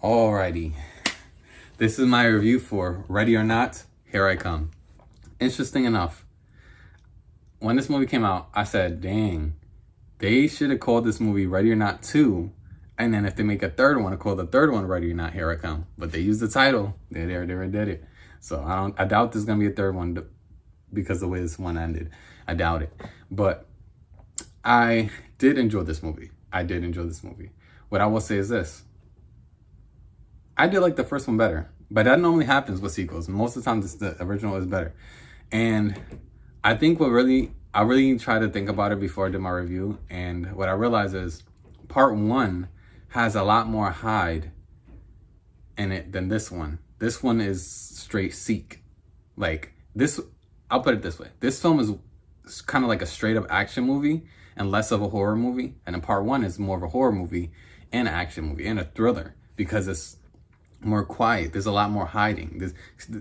Alrighty, this is my review for Ready or Not, Here I Come. Interesting enough, when this movie came out, I said, dang, they should have called this movie Ready or Not 2, and then if they make a third one, call the third one Ready or Not, Here I Come. But they used the title, they already did it. So I doubt there's gonna be a third one because the way this one ended. I doubt it. But I did enjoy this movie. What I will say is this. I did like the first one better, but that normally happens with sequels. Most of the time, the original is better. And I think I really tried to think about it before I did my review. And what I realized is part one has a lot more Hyde in it than this one. This one is straight Seek. Like this, I'll put it this way. This film is kind of like a straight up action movie and less of a horror movie. And then part one is more of a horror movie and an action movie and a thriller because it's more quiet. There's a lot more hiding.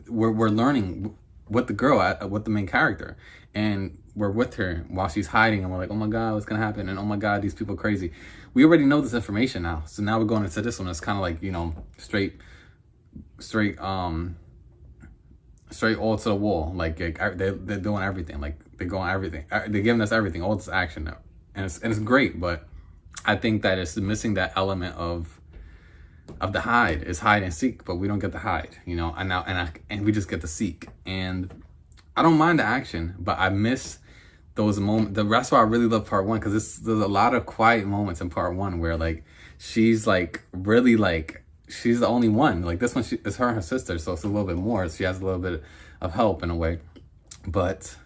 We're learning with the main character, and we're with her while she's hiding, and we're like, oh my god, what's gonna happen? And oh my god, these people are crazy. We already know this information now, so now we're going into this one. It's kind of like, you know, straight all to the wall. Like they're doing everything. Like they're going everything. They're giving us everything, all this action now, and it's great. But I think that it's missing that element of the hide. Is hide and seek, but we don't get the hide, you know, and we just get the seek. And I don't mind the action, but I miss those moments. That's why I really love part one, because there's a lot of quiet moments in part one where like she's like really like she's the only one. Like this one, it's her and her sister, so it's a little bit more. She has a little bit of help in a way, but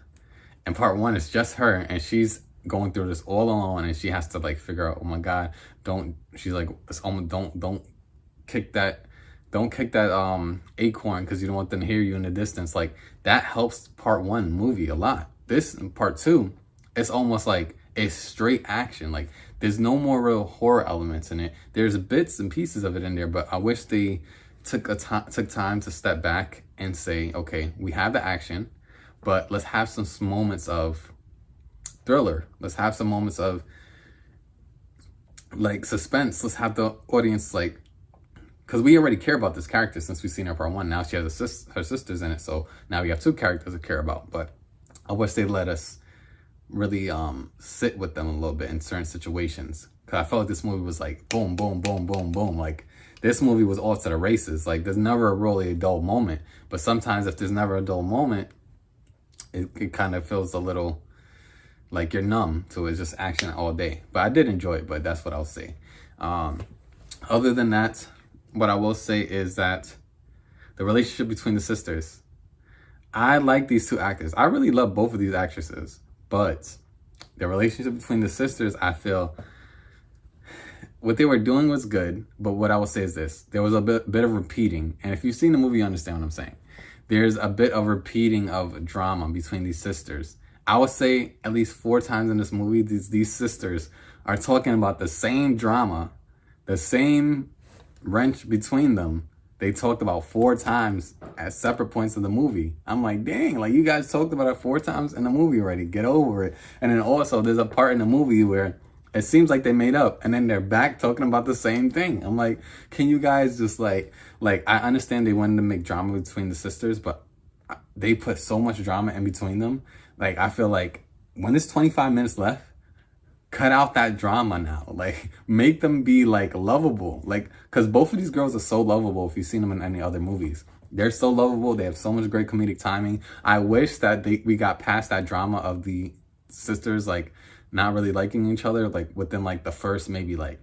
in part one, it's just her, and she's going through this all alone, and she has to like figure out, oh my god, she's like, don't kick that acorn because you don't want them to hear you in the distance. Like that helps part one movie a lot. This part two, it's almost like it's straight action. Like there's no more real horror elements in it. There's bits and pieces of it in there, but I wish they took time to step back and say, okay, we have the action, but let's have some moments of thriller. Let's have some moments of like suspense. Let's have the audience like, because we already care about this character since we've seen her part one. Now she has her sisters in it, so now we have two characters to care about. But I wish they let us really sit with them a little bit in certain situations, because I felt like this movie was like boom, boom, boom, boom, boom. Like this movie was all to the races. Like there's never really a dull moment, but sometimes if there's never a dull moment, it kind of feels a little like you're numb to it. It's just action all day. But I did enjoy it, but that's what I'll say. Other than that, what I will say is that the relationship between the sisters, I like these two actors. I really love both of these actresses, but the relationship between the sisters, I feel what they were doing was good, but what I will say is this. There was a bit of repeating, and if you've seen the movie, you understand what I'm saying. There's a bit of repeating of drama between these sisters. I would say at least 4 times in this movie, these sisters are talking about the same drama, the same wrench between them. They talked about 4 times at separate points of the movie. I'm like, dang, like you guys talked about it 4 times in the movie already. Get over it. And then also there's a part in the movie where it seems like they made up and then they're back talking about the same thing. I'm like, can you guys just like I understand they wanted to make drama between the sisters, but they put so much drama in between them. Like I feel like when there's 25 minutes left, cut out that drama now. Like make them be like lovable. Like, cause both of these girls are so lovable. If you've seen them in any other movies, they're so lovable. They have so much great comedic timing. I wish that we got past that drama of the sisters, like not really liking each other, like within like the first, maybe like,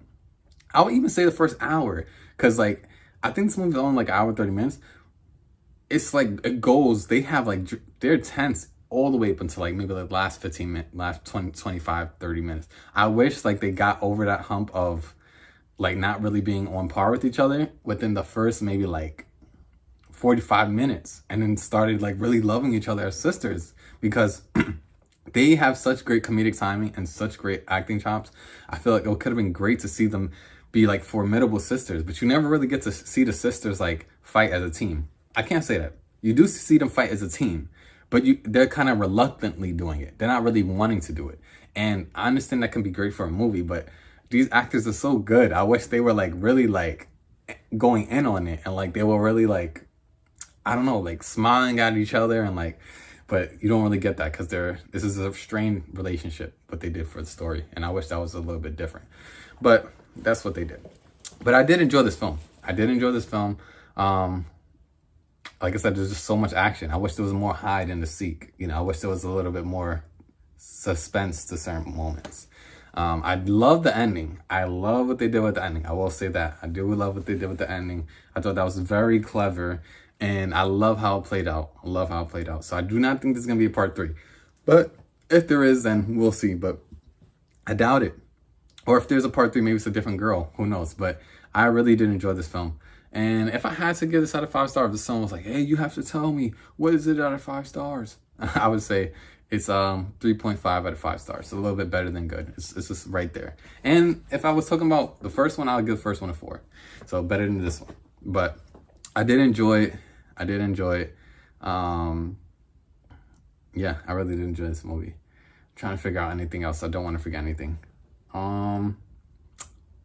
I would even say the first hour. Cause like, I think this movie's only like an hour, 30 minutes. It's like, it goes, they have like, they're tense all the way up until like maybe the last 15 minutes, last 20, 25, 30 minutes. I wish like they got over that hump of like not really being on par with each other within the first maybe like 45 minutes and then started like really loving each other as sisters, because they have such great comedic timing and such great acting chops. I feel like it could have been great to see them be like formidable sisters, but you never really get to see the sisters like fight as a team. I can't say that. You do see them fight as a team, but they're kind of reluctantly doing it. They're not really wanting to do it. And I understand that can be great for a movie, but these actors are so good. I wish they were like really like going in on it, and like they were really like, I don't know, like smiling at each other, and like, but you don't really get that because this is a strained relationship, what they did for the story. And I wish that was a little bit different, but that's what they did. But I did enjoy this film. Like I said, there's just so much action. I wish there was more hide and to seek. You know, I wish there was a little bit more suspense to certain moments. I love the ending. I love what they did with the ending. I will say that. I do love what they did with the ending. I thought that was very clever, and I love how it played out. So I do not think there's going to be a part 3. But if there is, then we'll see. But I doubt it. Or if there's a part 3, maybe it's a different girl. Who knows? But I really did enjoy this film. And if I had to give this out of 5 stars, if someone was like, hey, you have to tell me, what is it out of 5 stars? I would say it's 3.5 out of 5 stars. So a little bit better than good. It's just right there. And if I was talking about the first one, I would give the first one a 4. So better than this one. But I did enjoy it. Yeah, I really did enjoy this movie. I'm trying to figure out anything else. I don't want to forget anything.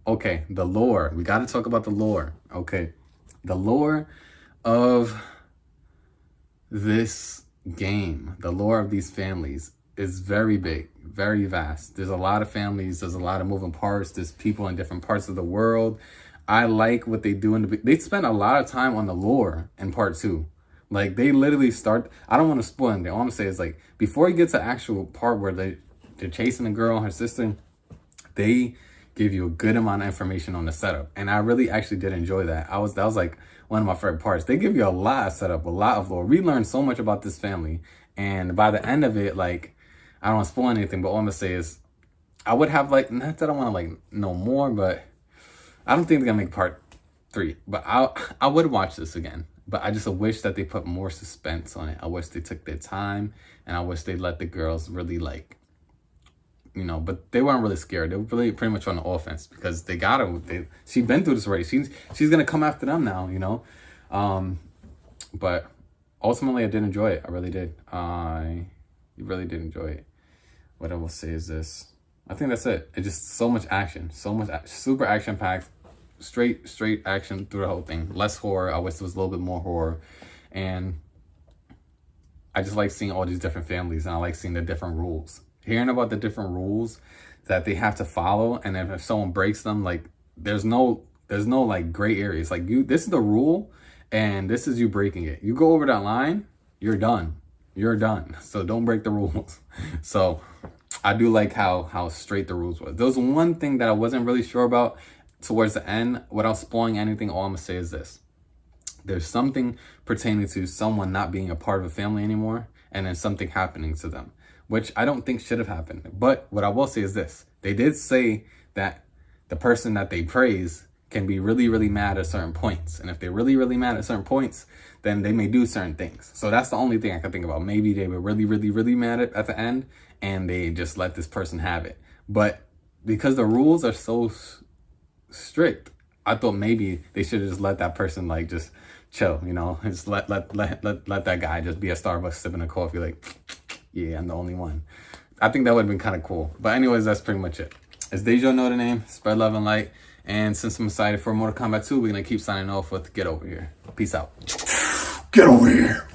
Okay, the lore. We got to talk about the lore. Okay, the lore of this game, the lore of these families is very big, very vast. There's a lot of families. There's a lot of moving parts. There's people in different parts of the world. I like what they do. They spend a lot of time on the lore in part 2. Like, they literally start, I don't want to spoil anything. All I'm going to say is, like, before you get to the actual part where they're chasing the girl and her sister, they give you a good amount of information on the setup. And I really actually did enjoy that. That was like one of my favorite parts. They give you a lot of setup, a lot of lore. We learned so much about this family. And by the end of it, like, I don't want to spoil anything, but all I'm going to say is, I would have, like, not that I want to, like, know more, but I don't think they're going to make part 3. But I would watch this again. But I just wish that they put more suspense on it. I wish they took their time, and I wish they let the girls really, like, you know, but they weren't really scared. They were really pretty much on the offense because they got her. She's been through this already. She's gonna come after them now, you know. But ultimately, I did enjoy it. I really did. I really did enjoy it. What I will say is this. I think that's it. It's just so much action, super action packed, straight action through the whole thing. Less horror. I wish there was a little bit more horror, and I just like seeing all these different families, and I like seeing the different rules. Hearing about the different rules that they have to follow, and if someone breaks them, like there's no like gray areas. Like this is the rule, and this is you breaking it. You go over that line, you're done. So don't break the rules. So I do like how straight the rules were. There was one thing that I wasn't really sure about towards the end. Without spoiling anything, all I'm gonna say is this: there's something pertaining to someone not being a part of a family anymore, and then something happening to them, which I don't think should have happened. But what I will say is this. They did say that the person that they praise can be really, really mad at certain points. And if they're really, really mad at certain points, then they may do certain things. So that's the only thing I can think about. Maybe they were really, really, really mad at the end, and they just let this person have it. But because the rules are so strict, I thought maybe they should have just let that person, like, just chill, you know? Just let that guy just be at Starbucks sipping a coffee, like, yeah, I'm the only one. I think that would have been kind of cool. But anyways, that's pretty much it. As Dejo know the name, spread love and light. And since I'm excited for Mortal Kombat 2, we're going to keep signing off with Get Over Here. Peace out. Get over here.